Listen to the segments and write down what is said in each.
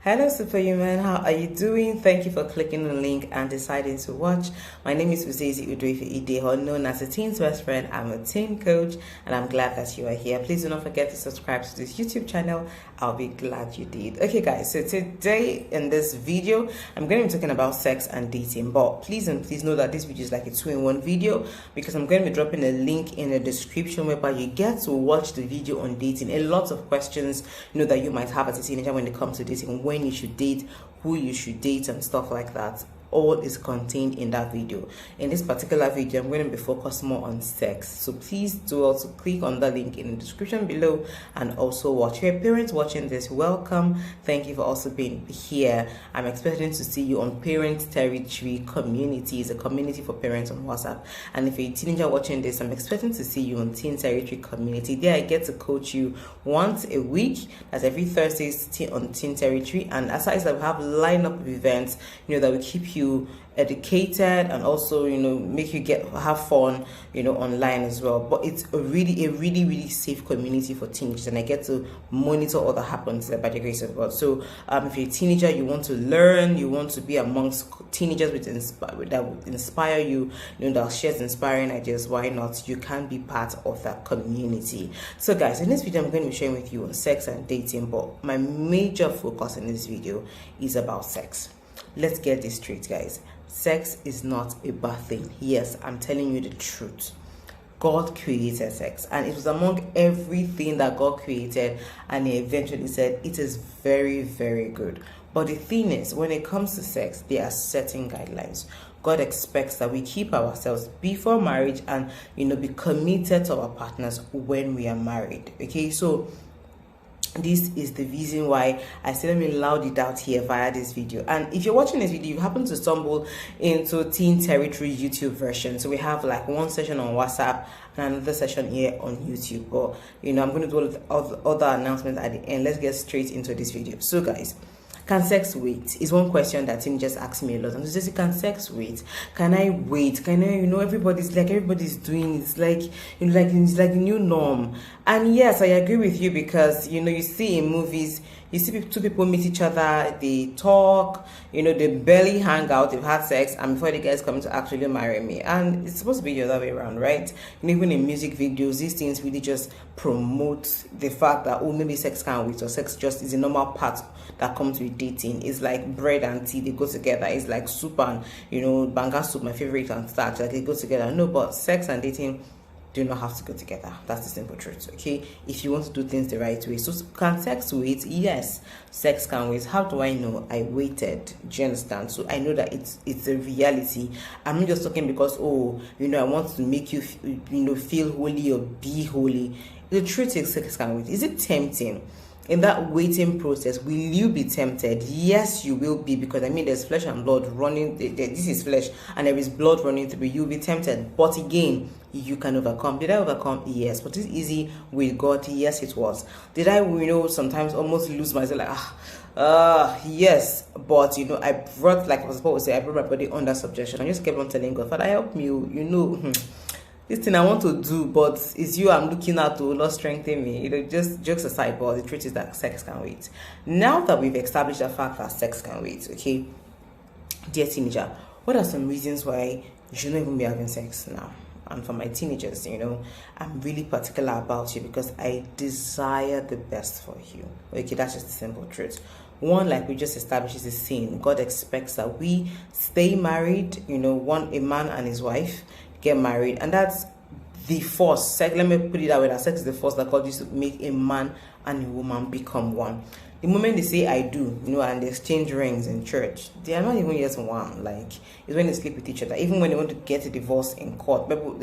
Hello Superhuman, how are you doing? Thank you for clicking the link and deciding to watch. My name is Uzezi Udwefe Ideho, known as a teen's best friend. I'm a teen coach and I'm glad that you are here. Please do not forget to subscribe to this YouTube channel. I'll be glad you did. Okay guys, so today in this video, I'm going to be talking about sex and dating. But please know that this video is like a 2-in-1 video because I'm going to be dropping a link in the description whereby you get to watch the video on dating. A lot of questions that you might have as a teenager when it comes to dating, when you should date, who you should date and stuff like that, all is contained in that video. In this particular video, I'm going to be focused more on sex, so please do also click on the link in the description below and also watch. Your parents watching this, welcome. Thank you for also being here. I'm expecting to see you on Parent Territory Community. It's a community for parents on WhatsApp. And if you're a teenager watching this, I'm expecting to see you on Teen Territory Community. There I get to coach you once a week. That's every Thursday on Teen Territory. And aside that, we have lineup of events that will keep you educated and also make you have fun online as well. But it's a really safe community for teenagers, and I get to monitor all that happens there by the grace of God. So if you're a teenager, you want to learn, you want to be amongst teenagers that would inspire you, that shares inspiring ideas, why not? You can be part of that community. So guys, in this video I'm going to be sharing with you on sex and dating, but my major focus in this video is about sex. Let's get this straight, guys. Sex is not a bad thing. Yes, I'm telling you the truth. God created sex, and it was among everything that God created, and he eventually said it is very good. But the thing is, when it comes to sex, there are certain guidelines. God expects that we keep ourselves before marriage and be committed to our partners when we are married. Okay, so this is the reason why I said let me loud it out here via this video. And if you're watching this video, you happen to stumble into Teen Territory YouTube version, so we have like one session on WhatsApp and another session here on YouTube. But I'm going to do other announcements at the end. Let's get straight into this video. So guys, can sex wait? Is one question that teenagers ask me a lot. And they say, can sex wait? Can I wait? Can I, everybody's doing it. It's like, it's like the new norm. And yes, I agree with you because, you see in movies, you see two people meet each other, they talk, they barely hang out, they've had sex, and before the guys come to actually marry me. And it's supposed to be the other way around, right? Even in music videos, these things really just promote the fact that, oh, maybe sex can't wait, or sex just is a normal part that comes with dating. It's like bread and tea, they go together. It's like soup and, banga soup, my favorite, and starch, like they go together. No, but sex and dating do not have to go together. That's the simple truth. Okay, if you want to do things the right way. So can sex wait? Yes, sex can wait. How do I know? I waited. Do you understand? So I know that it's a reality. I'm not just talking because I want to make you feel holy or be holy. The truth is, sex can wait. Is it tempting? In that waiting process, will you be tempted? Yes, you will be, because there's flesh and blood running. This is flesh and there is blood running through. You'll be tempted, but again, you can overcome. Did I overcome? Yes. But it's easy with God. Yes, it was. Did I sometimes almost lose myself, yes, but I brought, like I was supposed to say, I brought my body under subjection. I just kept on telling God, Father, help me. This thing I want to do, but it's you I'm looking at to Lord strengthen me. Just jokes aside, but the truth is that sex can wait. Now that we've established the fact that sex can wait, okay, dear teenager, what are some reasons why you shouldn't even be having sex now? And for my teenagers, I'm really particular about you because I desire the best for you. Okay, that's just the simple truth. One, like we just established, is a sin. God expects that we stay married, a man and his wife get married, and that's the force. Let me put it that way, that sex is the force that God used to make a man and a woman become one. The moment they say I do, and they exchange rings in church, they are not even yet one. Like, it's when they sleep with each other. Even when they want to get a divorce in court, people,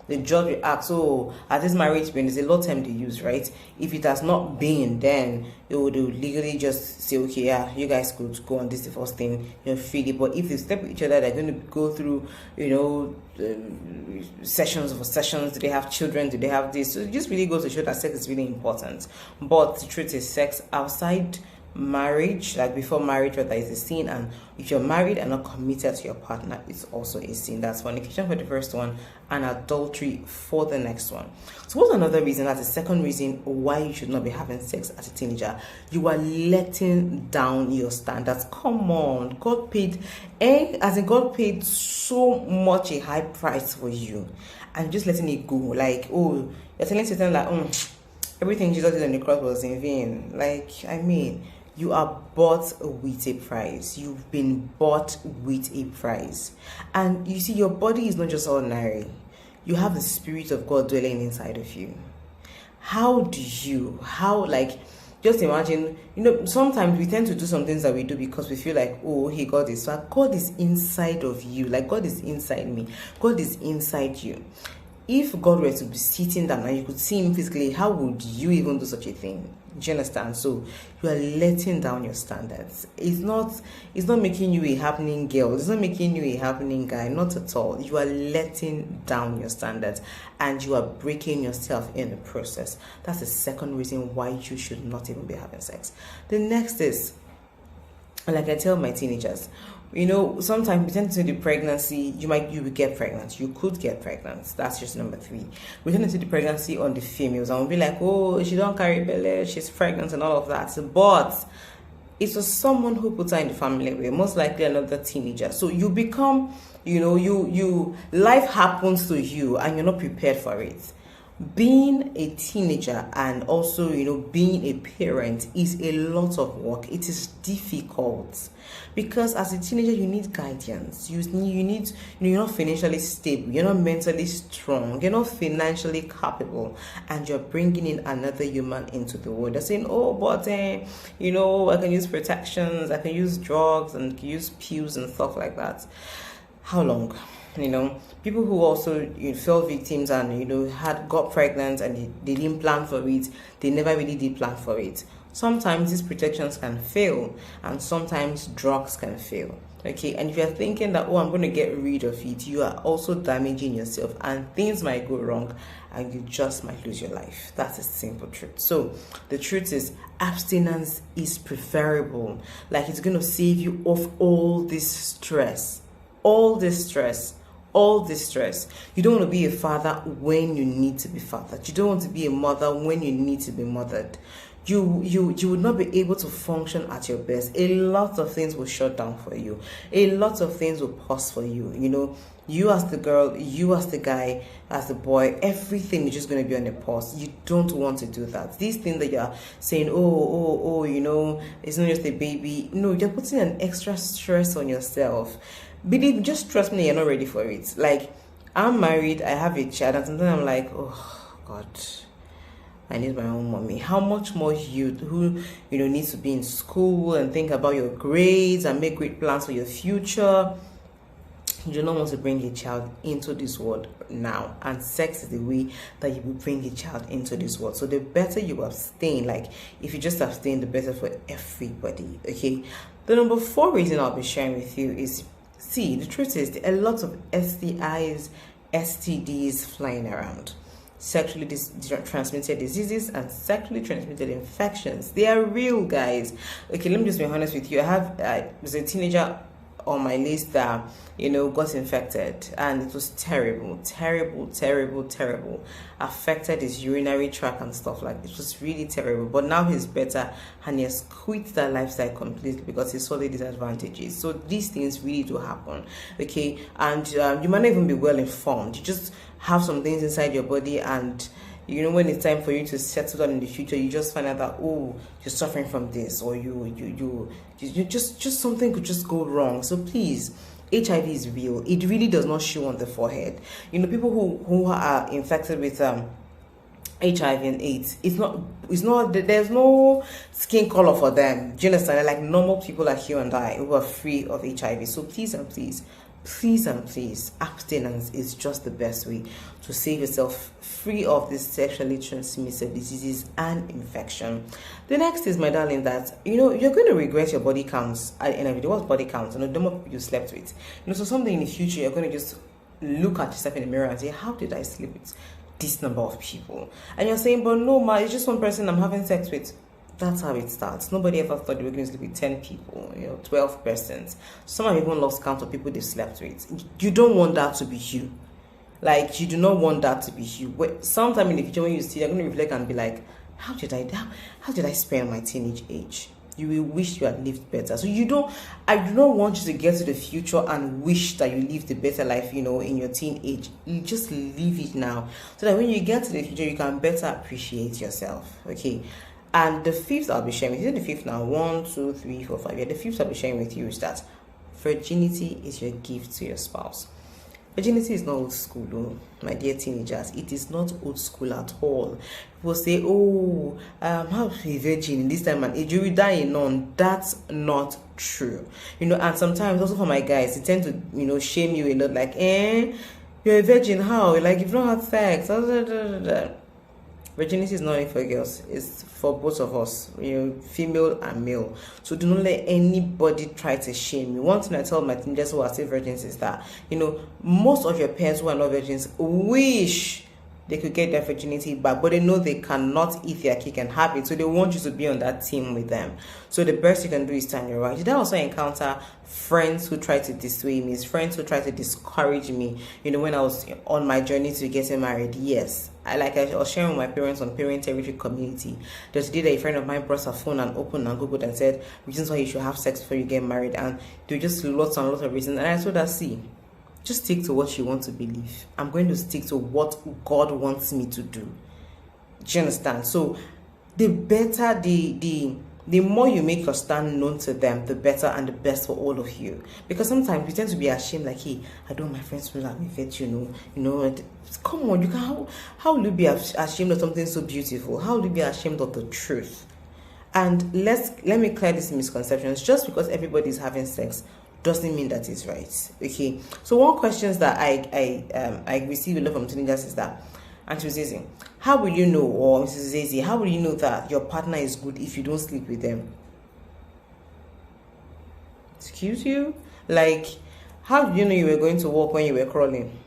the judge will ask, so at this marriage been, there's a lot of time they use, right? If it has not been, then they would legally just say, okay, yeah, you guys could go on this divorce thing, freely. But if they step with each other, they're going to go through, sessions for sessions. Do they have children? Do they have this? So it just really goes to show that sex is really important. But the truth is, sex outside marriage, like before marriage, whether it's a sin, and if you're married and not committed to your partner, it's also a sin. That's fornication for the first one, and adultery for the next one. So what's another reason? That's the second reason why you should not be having sex as a teenager. You are letting down your standards. Come on, God paid, as in God paid so much a high price for you, and just letting it go. Like, oh, you're telling Satan like, everything Jesus did on the cross was in vain. Like, I mean, you are bought with a price. You've been bought with a price. And you see, your body is not just ordinary. You have the Spirit of God dwelling inside of you. Just imagine, sometimes we tend to do some things that we do because we feel like, oh, hey, God is, so God is inside of you. Like, God is inside me. God is inside you. If God were to be sitting down and you could see him physically, how would you even do such a thing? Do you understand? So you are letting down your standards. It's not making you a happening girl. It's not making you a happening guy. Not at all. You are letting down your standards and you are breaking yourself in the process. That's the second reason why you should not even be having sex. The next is, like I tell my teenagers, sometimes pretending to the pregnancy, you will get pregnant. You could get pregnant. That's just number 3. Pretending to the pregnancy on the females, and we'll be like, oh, she don't carry belly, she's pregnant and all of that. But it was someone who put her in the family way, most likely another teenager. So you become, life happens to you and you're not prepared for it. Being a teenager and also, being a parent is a lot of work. It is difficult because as a teenager, you need guidance. You need, you're not financially stable. You're not mentally strong. You're not financially capable. And you're bringing in another human into the world. They're saying, oh, but, I can use protections. I can use drugs and can use pills and stuff like that. How long? People who also fell victims and got pregnant and they didn't plan for it, they never really did plan for it. Sometimes these protections can fail and sometimes drugs can fail. Okay, and if you're thinking that, oh, I'm going to get rid of it, you are also damaging yourself and things might go wrong and you just might lose your life. That's a simple truth. So the truth is, abstinence is preferable. Like, it's going to save you of all this stress. All this stress. You don't want to be a father when you need to be fathered. You don't want to be a mother when you need to be mothered. You would not be able to function at your best. A lot of things will shut down for you. A lot of things will pause for you. You as the girl, you as the guy, as the boy, everything is just going to be on a pause. You don't want to do that. These things that you're saying, it's not just a baby. No, you're putting an extra stress on yourself. Believe, just trust me, you're not ready for it. Like, I'm married, I have a child, and sometimes I'm like, oh, God, I need my own mommy. How much more you who needs to be in school and think about your grades and make great plans for your future. You do not want to bring a child into this world now, and sex is the way that you will bring a child into this world. So the better you abstain, like if you just abstain, the better for everybody. Okay. The number 4 reason I'll be sharing with you is, see, the truth is there are a lot of STIs, STDs flying around. Sexually transmitted diseases and sexually transmitted infections. They are real, guys. Okay, let me just be honest with you. I have there's a teenager on my list that got infected, and it was terrible, affected his urinary tract and stuff. Like, it was really terrible, but now he's better and he has quit that lifestyle completely because he saw the disadvantages. So these things really do happen, okay? And you might not even be well informed. You just have some things inside your body, and when it's time for you to settle down in the future, you just find out that, oh, you're suffering from this, or you just something could just go wrong. So please, HIV is real. It really does not show on the forehead. People who are infected with HIV and AIDS, it's not there's no skin color for them. Do you understand? They're like normal people like you and I who are free of HIV. So please, abstinence is just the best way to save yourself free of these sexually transmitted diseases and infection. The next is, my darling, that you're going to regret your body counts at the end of the day. What's body count? The number of people you slept with. So something in the future, you're going to just look at yourself in the mirror and say, how did I sleep with this number of people? And you're saying, but no, ma, it's just one person I'm having sex with. That's how it starts. Nobody ever thought they were going to sleep with 10 people, 12 persons. Some have even lost count of people they slept with. You don't want that to be you. Like, you do not want that to be you. Sometime in the future, when you see, you're going to reflect and be like, how did I spend my teenage age? You will wish you had lived better. So I do not want you to get to the future and wish that you lived a better life, in your teenage. You just live it now. So that when you get to the future, you can better appreciate yourself. Okay. And the fifth I'll be sharing with you, the fifth now, 1, 2, 3, 4, 5. Yeah, the fifth I'll be sharing with you is that virginity is your gift to your spouse. Virginity is not old school, my dear teenagers. It is not old school at all. People say, how to be virgin in this time and age, you will die in none. That's not true. And sometimes also for my guys, they tend to, shame you a lot, like, you're a virgin, how? Like, you've not had sex. Virginity is not only for girls, it's for both of us, female and male. So do not let anybody try to shame you. One thing I tell my teenagers who are still virgins is that, most of your parents who are not virgins wish they could get their virginity back, but they know they cannot eat their cake and have it, so they want you to be on that team with them. So the best you can do is stand your right. Did I also encounter friends who tried to dissuade me, friends who tried to discourage me, when I was on my journey to getting married? Yes. I was sharing with my parents on Parent Territory Community. There's a day that a friend of mine brought her phone and opened and Googled and said, reasons why you should have sex before you get married. And there were just lots and lots of reasons. And I told her, see, just stick to what you want to believe. I'm going to stick to what God wants me to do. Do you understand? So the better, the more you make your stand known to them, the better and the best for all of you. Because sometimes we tend to be ashamed, like, hey, I don't want my friends to know I'm a virgin, come on, how will you be ashamed of something so beautiful? How will you be ashamed of the truth? And let me clear these misconceptions. Just because everybody is having sex doesn't mean that it's right. Okay. So one questions that I receive a lot from teenagers is that, Auntie Zizi, how will you know, or Mrs. Zizi, how will you know that your partner is good if you don't sleep with them? Excuse you? Like, how do you know you were going to walk when you were crawling?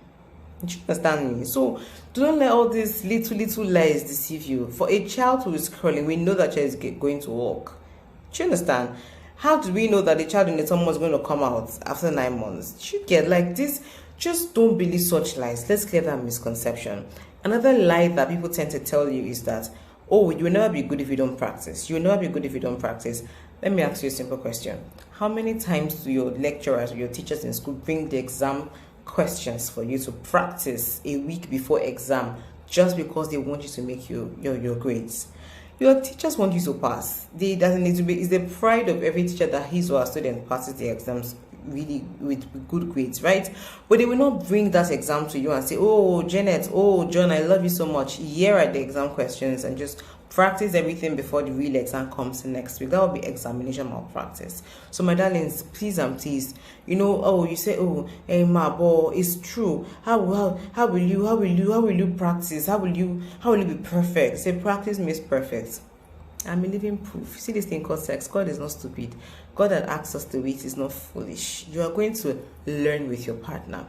Do you understand me? So don't let all these little lies deceive you. For a child who is crawling, we know that child is going to walk. Do you understand? How do we know that the child in the tummy is going to come out after 9 months? You get like this. Just don't believe such lies. Let's clear that misconception. Another lie that people tend to tell you is that, oh, you will never be good if you don't practice. You will never be good if you don't practice. Let me ask you a simple question. How many times do your lecturers or your teachers in school bring the exam questions for you to practice a week before exam just because they want you to make your grades? Your teachers want you to pass. Doesn't need to be. It's the pride of every teacher that his or her student passes the exams really with good grades, right? But they will not bring that exam to you and say, oh, Janet, oh, John, I love you so much. Here are the exam questions, and just practice everything before the real exam comes next week. That will be examination malpractice. So my darlings, please and please, you say, ma, boy, it's true. How will you practice? How will you be perfect? Say practice makes perfect. I'm a living proof. See this thing called sex. God is not stupid. God that asks us to wait is not foolish. You are going to learn with your partner.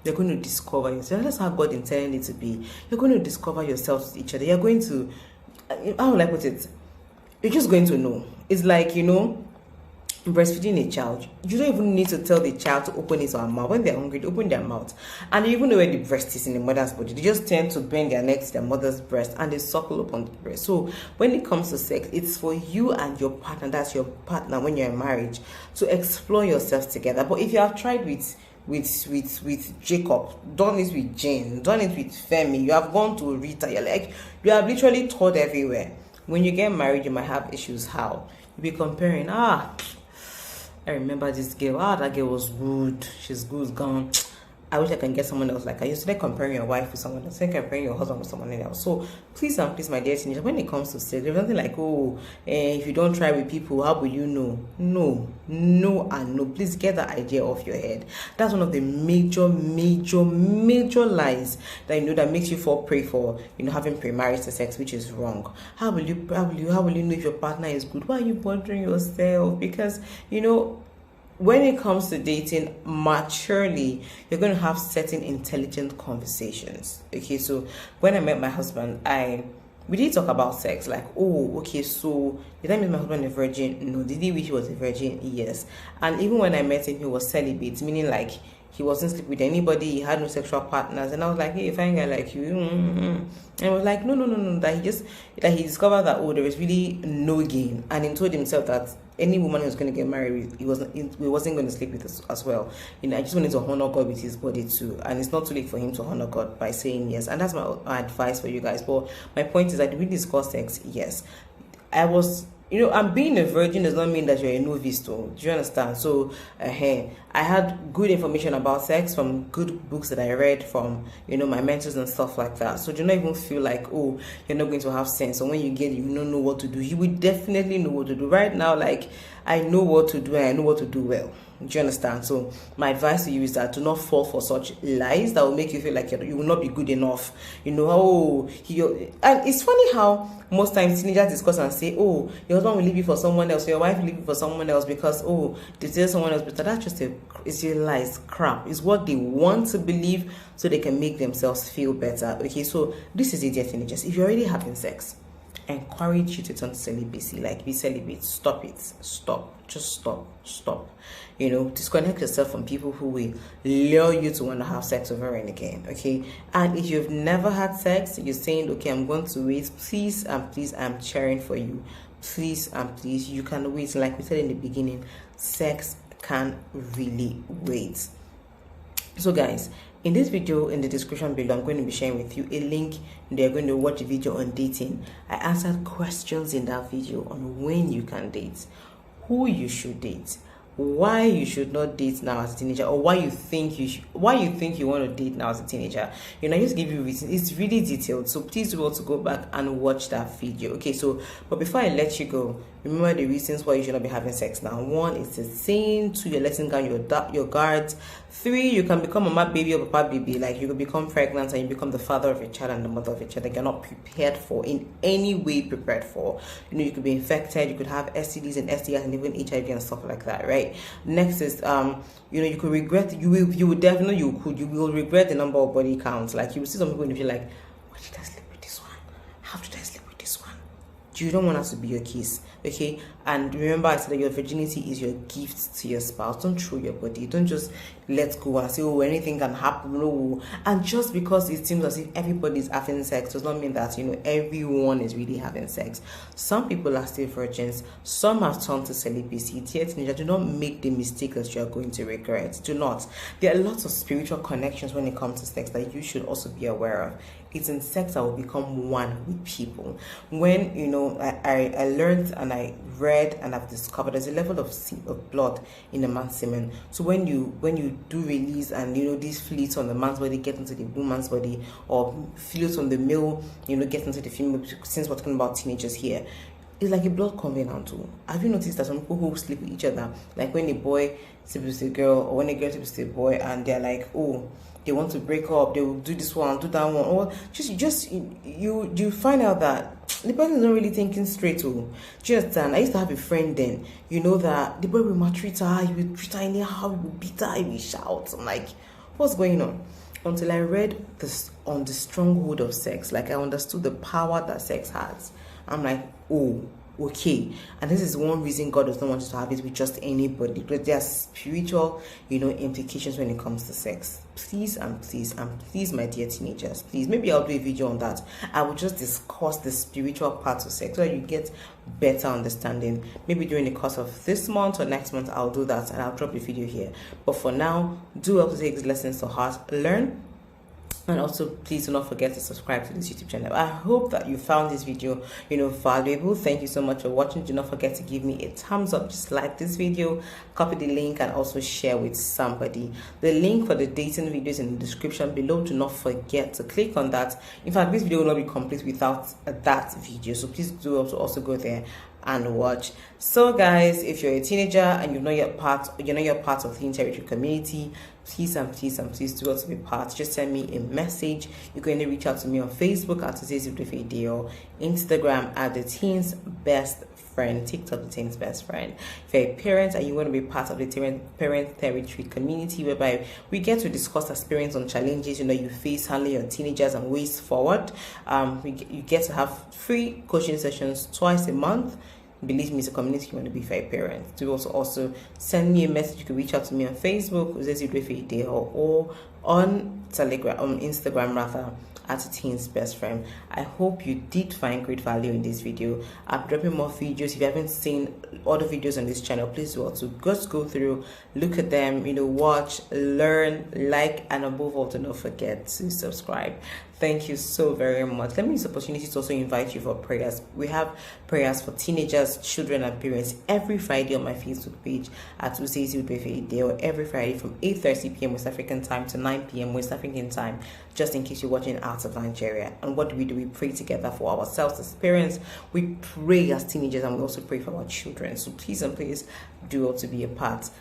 You're going to discover yourself. That's how God intended it to be. You're going to discover yourselves with each other. You're going to, how will I put it? You're just going to know. It's like, breastfeeding a child. You don't even need to tell the child to open his or her mouth. When they're hungry, they open their mouth. And you even know where the breast is in the mother's body. They just tend to bend their neck to their mother's breast and they suckle up on the breast. So when it comes to sex, it's for you and your partner, that's your partner when you're in marriage, to explore yourselves together. But if you have tried with Jacob, done it with Jane, done it with Femi, you have gone to Rita, you have literally toured everywhere. When you get married, you might have issues. How? You'll be comparing, I remember this girl. That girl was good. She's good, gone. I wish I can get someone else like her. You start comparing your wife with someone else, comparing your husband with someone else. So please and please, my dear teenagers, when it comes to sex, there's nothing like, if you don't try with people, how will you know? No, and no. Please get that idea off your head. That's one of the major lies that that makes you fall prey for having premarital sex, which is wrong. How will you know if your partner is good? Why are you bothering yourself? Because when it comes to dating maturely, you're going to have certain intelligent conversations. Okay, so when I met my husband, we did talk about sex, like, oh, okay, so did I meet my husband a virgin? No. Did he wish he was a virgin? Yes. And even when I met him, he was celibate, meaning like he wasn't sleeping with anybody, he had no sexual partners. And I was like, hey, fine guy like you. And I was like, no, that he discovered that, oh, there is really no gain. And he told himself that any woman he was going to get married with, he wasn't going to sleep with us as well. I just wanted to honor God with his body too. And it's not too late for him to honor God by saying yes. And that's my advice for you guys. But my point is that we discuss sex, yes. I'm being a virgin does not mean that you're a novice though. Do you understand? So, I had good information about sex from good books that I read from, my mentors and stuff like that. So do not even feel like, oh, you're not going to have sex. So when you get it, you don't know what to do. You will definitely know what to do. Right now, like, I know what to do and I know what to do well. Do you understand? So my advice to you is that do not fall for such lies that will make you feel like you will not be good enough. And it's funny how most times teenagers discuss and say, oh, your husband will leave you for someone else, or your wife will leave you for someone else because, oh, they tell someone else better. That's just it's a lie, it's crap. It's what they want to believe so they can make themselves feel better. Okay, so this is it, dear teenagers. If you're already having sex, I encourage you to turn to celibacy, like be celibate. Stop it. Just stop. Disconnect yourself from people who will lure you to want to have sex over and again. Okay, and if you've never had sex, you're saying, okay, I'm going to wait. Please and please, I'm cheering for you. Please and please, you can wait. Like we said in the beginning, sex can really wait. So guys, in this video, in the description below, I'm going to be sharing with you a link. They're going to watch a video on dating. I answered questions in that video on when you can date, who you should date, why you should not date now as a teenager, or why you think you want to date now as a teenager. I just give you reasons. It's really detailed, so please do want to go back and watch that video. Okay, so but before I let you go, remember the reasons why you should not be having sex now. 1, it's a sin. 2, you're letting down your guards. 3, you can become a mama baby or papa baby, like you will become pregnant and you become the father of a child and the mother of a child that you're not prepared for, in any way prepared for. You could be infected, you could have STDs and STIs and even HIV and stuff like that, right? Next is you could regret, you will regret the number of body counts. Like you will see some people and you'll be like, why did I sleep with this one? How did I sleep with this one? You don't want us to be your kiss, okay? And remember, I said that your virginity is your gift to your spouse. Don't throw your body. Don't just let go and say, oh, anything can happen. No. And just because it seems as if everybody's having sex does not mean that, everyone is really having sex. Some people are still virgins. Some have turned to celibacy. Dear teenager, do not make the mistake that you are going to regret. Do not. There are lots of spiritual connections when it comes to sex that you should also be aware of. It's in sex that will become one with people. When, I learned and I read and I've discovered there's a level of blood in the man's semen. So when you do release and these fluids on the man's body get into the woman's body, or fluids from the male get into the female, since we're talking about teenagers here, it's like a blood covenant too. Have you noticed that some people who sleep with each other, like when a boy sleeps with a girl or when a girl sleeps with a boy, and they're like, oh, they want to break up, they will do this one, do that one, or you find out that the person is not really thinking straight. Do you understand? I used to have a friend then, that the boy will maltreat her, he will treat her anyhow, he will beat her, he will shout. I'm like, what's going on? Until I read this on the stronghold of sex, like I understood the power that sex has. I'm like, oh, okay. And this is one reason God does not want you to have it with just anybody, because there are spiritual implications when it comes to sex. Please and please and please, my dear teenagers, please, maybe I'll do a video on that. I will just discuss the spiritual parts of sex so that you get better understanding. Maybe during the course of this month or next month I'll do that, and I'll drop a video here. But for now, do help to take these lessons to heart, learn. And also, please do not forget to subscribe to this YouTube channel. I hope that you found this video, valuable. Thank you so much for watching. Do not forget to give me a thumbs up. Just like this video, copy the link, and also share with somebody. The link for the dating videos in the description below. Do not forget to click on that. In fact, this video will not be complete without that video. So please do also go there and watch. So guys, if you're a teenager and you're not yet part of the Teen Territory community, please and please and please do also be part. Just send me a message. You're going to reach out to me on Facebook at Uzezi Udrife Ideo, Instagram at the Teens Best friend, TikTok the teens best friend. If you're a parent and you want to be part of the parent territory community, whereby we get to discuss experience on challenges you face handling your teenagers and ways forward, you get to have free coaching sessions twice a month. Believe me, it's a community you want to be for a parent. To also send me a message. You can reach out to me on Facebook, Uzezi Udwefe Ide, or on Telegram, on Instagram rather, at Teens Best Friend. I hope you did find great value in this video. I'm dropping more videos. If you haven't seen other videos on this channel, please do also just go through, look at them, watch, learn, like, and above all, do not forget to subscribe. Thank you so very much. Let me use this opportunity to also invite you for prayers. We have prayers for teenagers, children, and parents every Friday on my Facebook page at Uzezi Udwefe Ide, or every Friday from 8:30 p.m. West African time to 9 p.m. West African time, just in case you're watching out of Nigeria. And what do? We pray together for ourselves as parents. We pray as teenagers, and we also pray for our children. So please and please do also be a part.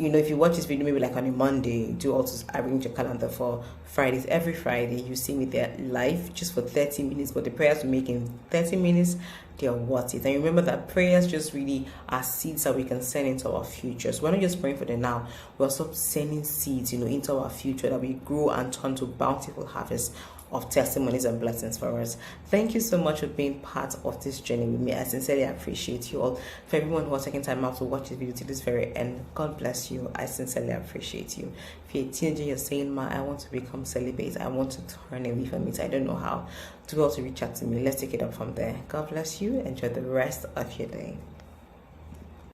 If you watch this video maybe like on a Monday, do also arrange your calendar for Fridays. Every Friday you see me there live just for 30 minutes, but the prayers we make in 30 minutes, they are worth it. And remember that prayers just really are seeds that we can send into our future. So we're not just praying for the now, we're also sending seeds into our future that we grow and turn to bountiful harvest of testimonies and blessings for us. Thank you so much for being part of this journey with me. I sincerely appreciate you all. For everyone who has taken time out to watch this video to this very end, God bless you. I sincerely appreciate you. If you're a teenager, you're saying, I want to become celibate, I want to turn away from it, I don't know how, do also reach out to me. Let's take it up from there. God bless you. Enjoy the rest of your day.